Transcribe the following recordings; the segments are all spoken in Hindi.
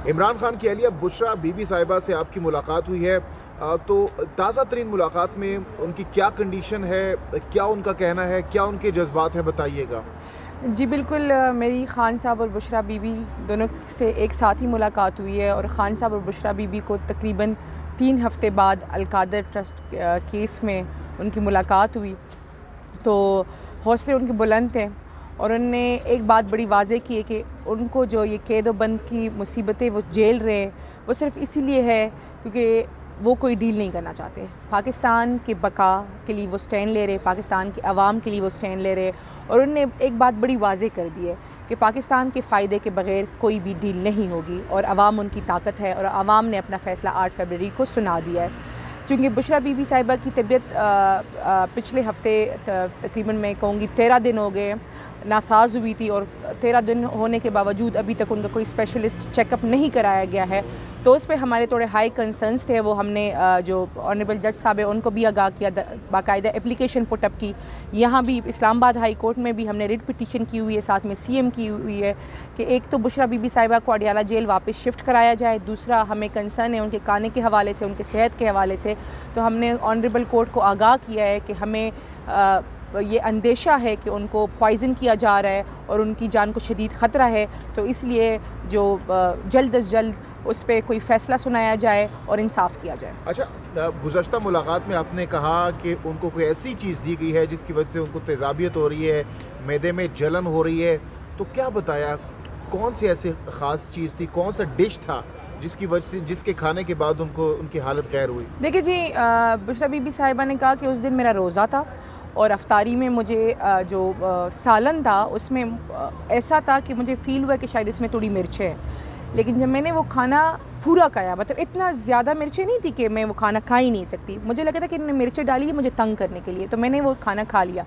इमरान खान की अहलिया बुशरा बीबी साहिबा से आपकी मुलाकात हुई है। तो ताज़ा तरीन मुलाकात में उनकी क्या कंडीशन है, क्या उनका कहना है, क्या उनके जज्बात हैं, बताइएगा। जी बिल्कुल, मेरी ख़ान साहब और बुशरा बीबी दोनों से एक साथ ही मुलाकात हुई है और ख़ान साहब और बुशरा बीबी को तकरीबन 3 हफ़्ते बाद अल-कादर ट्रस्ट केस में उनकी मुलाकात हुई। तो हौसले उनके बुलंद थे और उन्होंने एक बात बड़ी वाज़ेह की है कि उनको जो ये कैद व बंद की मुसीबतें वो झेल रहे हैं, वो सिर्फ़ इसीलिए है क्योंकि वो कोई डील नहीं करना चाहते। पाकिस्तान के बका के लिए वो स्टैंड ले रहे, पाकिस्तान की आवाम के लिए वो स्टैंड ले रहे और उन्होंने एक बात बड़ी वाज़ेह कर दी है कि पाकिस्तान के फ़ायदे के बग़ैर कोई भी डील नहीं होगी और आवाम उनकी ताकत है और आवाम ने अपना फ़ैसला 8 फरवरी को सुना दिया है। चूँकि बुशरा बीबी साहिबा की तबीयत पिछले हफ़्ते तकरीबन मैं कहूँगी 13 दिन हो गए नासाज हुई थी और 13 दिन होने के बावजूद अभी तक उनका कोई स्पेशलिस्ट चेकअप नहीं कराया गया है। तो उस पे हमारे थोड़े हाई कंसर्न्स थे, वो हमने जो ऑनरेबल जज साहब है उनको भी आगाह किया, बाकायदा एप्लीकेशन पुटअप की। यहाँ भी इस्लामाबाद हाई कोर्ट में भी हमने रिट पिटीशन की हुई है, साथ में सीएम की हुई है कि एक तो बुशरा बीबी साहिबा को अडियाला जेल वापस शिफ्ट कराया जाए, दूसरा हमें कंसर्न है उनके खाने के हवाले से, उनके सेहत के हवाले से। तो हमने ऑनरेबल कोर्ट को आगाह किया है कि हमें ये अंदेशा है कि उनको पॉइज़न किया जा रहा है और उनकी जान को शदीद ख़तरा है। तो इसलिए जो जल्द अज़ जल्द उस पर कोई फ़ैसला सुनाया जाए और इंसाफ़ किया जाए। अच्छा, गुज़श्ता मुलाकात में आपने कहा कि उनको कोई ऐसी चीज़ दी गई है जिसकी वजह से उनको तेज़ाबियत हो रही है, मैदे में जलन हो रही है, तो क्या बताया? कौन सी ऐसी ख़ास चीज़ थी, कौन सा डिश था जिसकी वजह से, जिसके खाने के बाद उनको उनकी हालत गैर हुई? देखिए जी, बुशरा बीबी साहिबा ने कहा कि उस दिन मेरा रोज़ा था और अफ्तारी में मुझे जो सालन था उसमें ऐसा था कि मुझे फ़ील हुआ कि शायद इसमें थोड़ी मिर्च है। लेकिन जब मैंने वो खाना पूरा खाया, मतलब इतना ज़्यादा मिर्चें नहीं थी कि मैं वो खाना खा ही नहीं सकती। मुझे लगा था कि इन्होंने मिर्चें डाली है मुझे तंग करने के लिए, तो मैंने वो खाना खा लिया।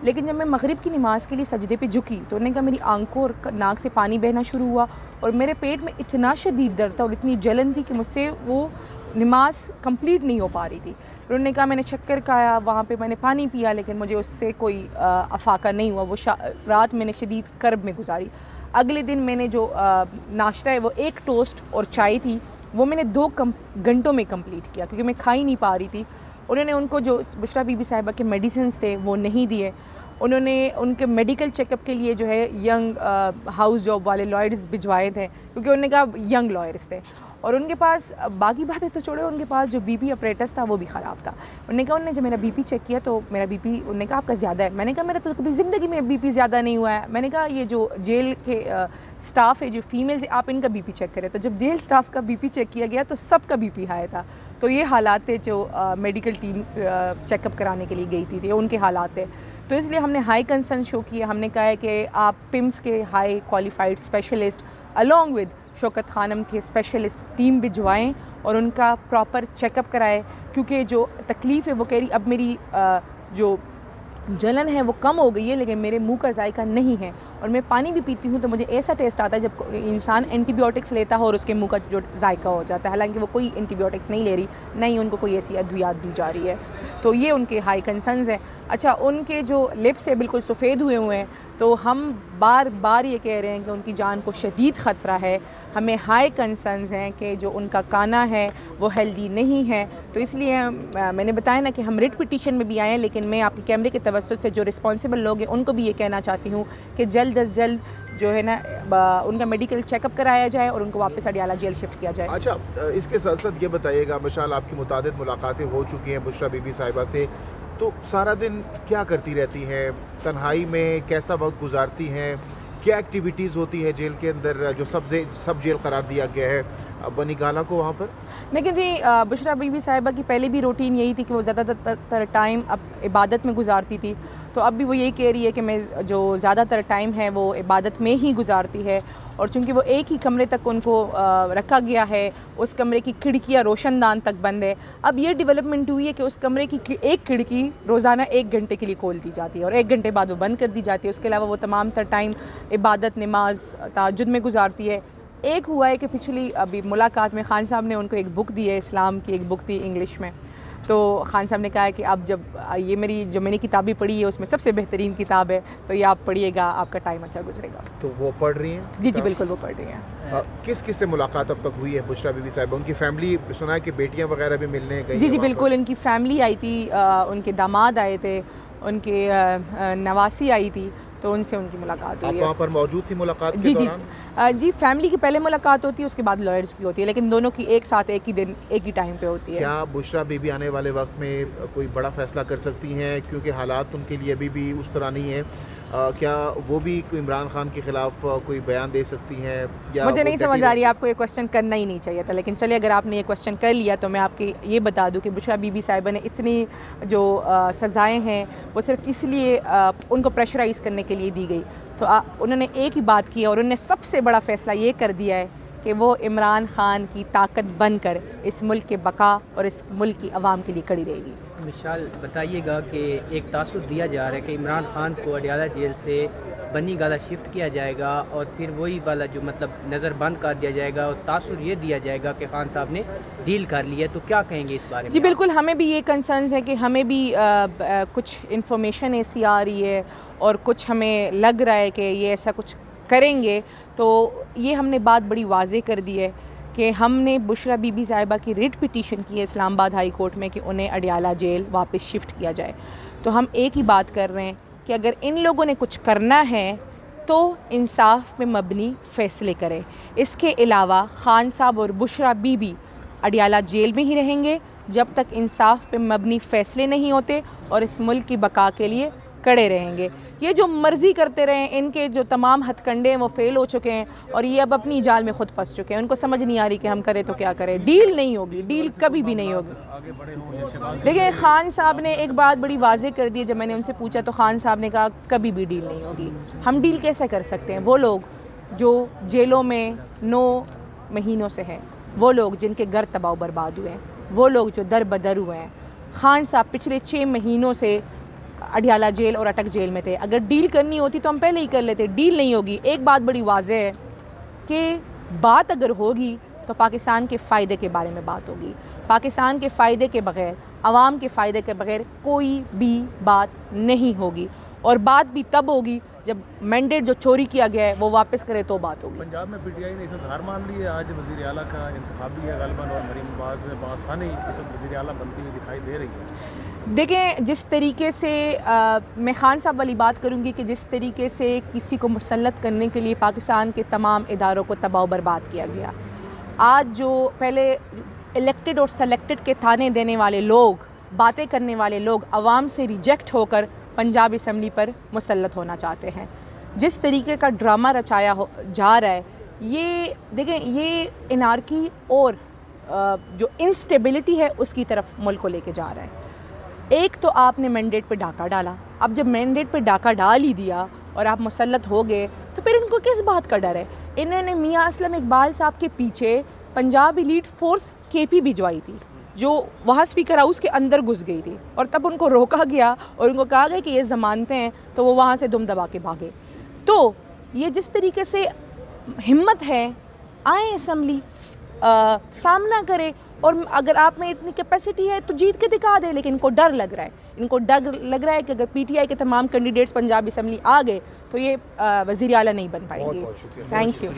लेकिन जब मैं मगरिब की नमाज़ के लिए सजदे पे झुकी तो उन्होंने कहा मेरी आंखों और नाक से पानी बहना शुरू हुआ और मेरे पेट में इतना शदीद दर्द था और इतनी जलन थी कि मुझसे वो नमाज कंप्लीट नहीं हो पा रही थी। उन्होंने कहा मैंने शक्कर खाया, वहाँ पे मैंने पानी पिया, लेकिन मुझे उससे कोई अफाका नहीं हुआ। वो रात मैंने शदीद कर्ब में गुजारी। अगले दिन मैंने जो नाश्ता है वो एक टोस्ट और चाय थी, वो मैंने 2 घंटों में कंप्लीट किया क्योंकि मैं खा ही नहीं पा रही थी। उन्होंने उनको जो बुशरा बीबी साहिबा के मेडिसिन्स थे वो नहीं दिए। उन्होंने उनके मेडिकल चेकअप के लिए जो है यंग हाउस जॉब वाले लॉयर्स भिजवाए थे क्योंकि उन्होंने कहा यंग लॉयर्स थे और उनके पास बाकी बातें तो छोड़ो, उनके पास जो बीपी अपरेटस था वो भी ख़राब था। उन्होंने कहा उन्होंने जब मेरा बीपी चेक किया तो मेरा बीपी, उन्होंने कहा आपका ज़्यादा है। मैंने कहा मेरा तो कभी ज़िंदगी में बीपी ज़्यादा नहीं हुआ है। मैंने कहा ये जो जेल के स्टाफ है, जो फीमेल्स है, आप इनका बीपी चेक करें। तो जब जेल स्टाफ का बीपी चेक किया गया तो सबका बीपी हाई था। तो ये हालात थे जो मेडिकल टीम चेकअप कराने के लिए गई थी, ये उनके हालात थे। तो इसलिए हमने हाई कंसर्न शो किया। हमने कहा है कि आप पिम्स के high qualified specialist along with Shaukat Khanum के स्पेशलिस्ट टीम भिजवाएँ और उनका प्रॉपर चेकअप कराएँ क्योंकि जो तकलीफ़ है वो कह रही अब मेरी जो जलन है वो कम हो गई है लेकिन मेरे मुंह का जायका नहीं है और मैं पानी भी पीती हूँ तो मुझे ऐसा टेस्ट आता है जब इंसान एंटीबायोटिक्स लेता है और उसके मुंह का जो जायका हो जाता है, हालांकि वो कोई एंटीबायोटिक्स नहीं ले रही, नहीं उनको कोई ऐसी अद्वियात दी जा रही है। तो ये उनके हाई कंसर्न्स हैं। अच्छा, उनके जो लिप्स है बिल्कुल सफ़ेद हुए हुए हैं, तो हम बार बार ये कह रहे हैं कि उनकी जान को शदीद ख़तरा है। हमें हाई कंसर्न्स हैं कि जो उनका खाना है वो हेल्दी नहीं है। तो इसलिए मैंने बताया ना कि हम रिट पिटीशन में भी आए हैं, लेकिन मैं आपके कैमरे के तवज्जुह से जो रिस्पॉन्सिबल लोग हैं उनको भी ये कहना चाहती हूँ कि जल्द अज़ जल्द जो है ना उनका मेडिकल चेकअप कराया जाए और उनको वापस अडियाला जेल शिफ्ट किया जाए। अच्छा, इसके साथ साथ ये बताइएगा, मशाल आपकी मुतादिद मुलाकातें हो चुकी हैं बुशरा बीबी साहिबा से, तो सारा दिन क्या करती रहती हैं? तन्हाई में कैसा वक्त गुजारती हैं? क्या एक्टिविटीज़ होती है जेल के अंदर, जो सब जेल करार दिया गया है बनी गाला को वहाँ पर? देखिए जी, बुशरा बीबी साहिबा की पहले भी रूटीन यही थी कि वो ज़्यादातर टाइम अब इबादत में गुजारती थी। तो अब भी वो यही कह रही है कि मैं जो ज़्यादातर टाइम है वो इबादत में ही गुजारती है और चूँकि वो एक ही कमरे तक उनको रखा गया है, उस कमरे की खिड़कियाँ रोशनदान तक बंद है। अब ये डेवलपमेंट हुई है कि उस कमरे की एक खिड़की रोज़ाना 1 घंटे के लिए खोल दी जाती है और 1 घंटे बाद वो बंद कर दी जाती है। उसके अलावा वो तमाम तर टाइम इबादत, नमाज, तहज्जुद में गुजारती है। एक हुआ है कि पिछली अभी मुलाकात में ख़ान साहब ने उनको एक बुक दी है, इस्लाम की एक बुक थी इंग्लिश में। तो खान साहब ने कहा है कि आप जब ये मेरी जो मैंने किताबें पढ़ी है उसमें सबसे बेहतरीन किताब है, तो ये आप पढ़िएगा, आपका टाइम अच्छा गुजरेगा। तो वो पढ़ रही हैं? जी बिल्कुल वो पढ़ रही हैं। किस किस से मुलाकात अब तक हुई है बुशरा बीबी साहिबा? उनकी फैमिली, सुना है कि बेटियां वगैरह भी मिलने गई? जी बिल्कुल, इनकी फैमिली आई थी, उनके दामाद आए थे, उनके नवासी आई थी, तो उनसे उनकी मुलाकात हुई है। आप वहाँ पर मौजूद थी मुलाकात के जी दौरान? जी फैमिली की पहले मुलाकात होती है, उसके बाद लॉयर्स की होती है, लेकिन दोनों की एक साथ एक ही दिन एक ही टाइम पे होती है। क्या बुशरा बीबी आने वाले वक्त में कोई बड़ा फैसला कर सकती हैं, क्योंकि हालात उनके लिए अभी भी उस तरह नहीं है? क्या वो भी इमरान खान के खिलाफ कोई बयान दे सकती हैं? या मुझे नहीं समझ आ रही है, आपको ये क्वेश्चन करना ही नहीं चाहिए था, लेकिन चलिए अगर आपने ये क्वेश्चन कर लिया तो मैं आपकी ये बता दूं कि बुशरा बीबी साहिबा ने इतनी जो सज़ाएं हैं वो सिर्फ इसलिए उनको प्रेशराइज़ करने के लिए दी गई। तो उन्होंने एक ही बात की और उन्होंने सबसे बड़ा फ़ैसला ये कर दिया है कि वो इमरान खान की ताकत बनकर इस मुल्क के बका और इस मुल्क की आवाम के लिए खड़ी रहेगी। मिसाल बताइएगा कि एक तासुर दिया जा रहा है कि इमरान खान को अडियाला जेल से बनी गाला शिफ्ट किया जाएगा और फिर वही वाला जो मतलब नज़रबंद कर दिया जाएगा, और तासुर ये दिया जाएगा कि खान साहब ने डील कर ली है, तो क्या कहेंगे इस बारे में? जी बिल्कुल, हमें भी ये कंसर्न्स है कि हमें भी कुछ इन्फॉर्मेशन ऐसी आ रही है और कुछ हमें लग रहा है कि ये ऐसा कुछ करेंगे, तो ये हमने बात बड़ी वाज़ेह कर दी है कि हमने बुशरा बीबी साहिबा की रिट पिटीशन की है इस्लामाबाद हाई कोर्ट में कि उन्हें अडियाला जेल वापस शिफ्ट किया जाए। तो हम एक ही बात कर रहे हैं कि अगर इन लोगों ने कुछ करना है तो इंसाफ पे मबनी फ़ैसले करें। इसके अलावा खान साहब और बुशरा बीबी अडियाला जेल में ही रहेंगे जब तक इंसाफ पे मबनी फ़ैसले नहीं होते और इस मुल्क की बका के लिए कड़े रहेंगे। ये जो मर्ज़ी करते रहे, इनके जो तमाम हथकंडे हैं वो फ़ेल हो चुके हैं और ये अब अपनी जाल में खुद फंस चुके हैं। उनको समझ नहीं आ रही कि हम करें तो क्या करें। डील नहीं होगी, डील कभी भी नहीं होगी। देखिए खान साहब ने एक बात बड़ी वाज़ेह कर दी है, जब मैंने उनसे पूछा तो खान साहब ने कहा कभी भी डील नहीं होगी। हम डील कैसे कर सकते हैं? वो लोग जो जेलों में 9 महीनों से हैं, वो लोग जिनके घर तबाह बर्बाद हुए हैं, वो लोग जो दर बदर हुए हैं। खान साहब पिछले 6 महीनों से अडियाला जेल और अटक जेल में थे। अगर डील करनी होती तो हम पहले ही कर लेते। डील नहीं होगी। एक बात बड़ी वाज़ेह है कि बात अगर होगी तो पाकिस्तान के फ़ायदे के बारे में बात होगी। पाकिस्तान के फ़ायदे के बग़ैर, आवाम के फ़ायदे के बग़ैर कोई भी बात नहीं होगी, और बात भी तब होगी जब मैंडेट जो चोरी किया गया है वो वापस करे तो बात होगी। पंजाब में पीटीआई ने इस वक्त हार मान ली है। आज वज़ीर आला का इंतखाब भी है गलबन, और मरीम नवाज़ बासानी इस वक्त वज़ीर आला बनती हुई दिखाई दे रही है। देखें, जिस तरीके से मैं खान साहब वाली बात करूंगी कि जिस तरीके से किसी को मुसल्लत करने के लिए पाकिस्तान के तमाम इदारों को तबाह बर्बाद किया गया, आज जो पहले इलेक्टेड और सेलेक्टेड के थाने देने वाले लोग, बातें करने वाले लोग अवाम से रिजेक्ट होकर पंजाब असम्बली पर मुसल्लत होना चाहते हैं, जिस तरीके का ड्रामा रचाया जा रहा है, ये देखें, ये इनारकी और जो इंस्टेबिलिटी है उसकी तरफ मुल्क को लेके जा रहा है। एक तो आपने मैंडेट पे डाका डाला, अब जब मैंडेट पे डाका डाल ही दिया और आप मुसल्लत हो गए तो फिर इनको किस बात का डर है? इन्होंने मियाँ असलम इकबाल साहब के पीछे पंजाब एलीट फोर्स KP भिजवाई थी, जो वहाँ स्पीकर हाउस के अंदर घुस गई थी, और तब उनको रोका गया और उनको कहा गया कि ये ज़मानतें हैं, तो वो वहाँ से दुम दबा के भागे। तो ये जिस तरीके से हिम्मत है, आए असम्बली, सामना करे, और अगर आप में इतनी कैपेसिटी है तो जीत के दिखा दे। लेकिन इनको डर लग रहा है, इनको डर लग रहा है कि अगर PTI के तमाम कैंडिडेट्स पंजाब असम्बली आ गए तो ये वज़ीर आला नहीं बन पाएंगे। बहुत शुक्रिया। Thank you.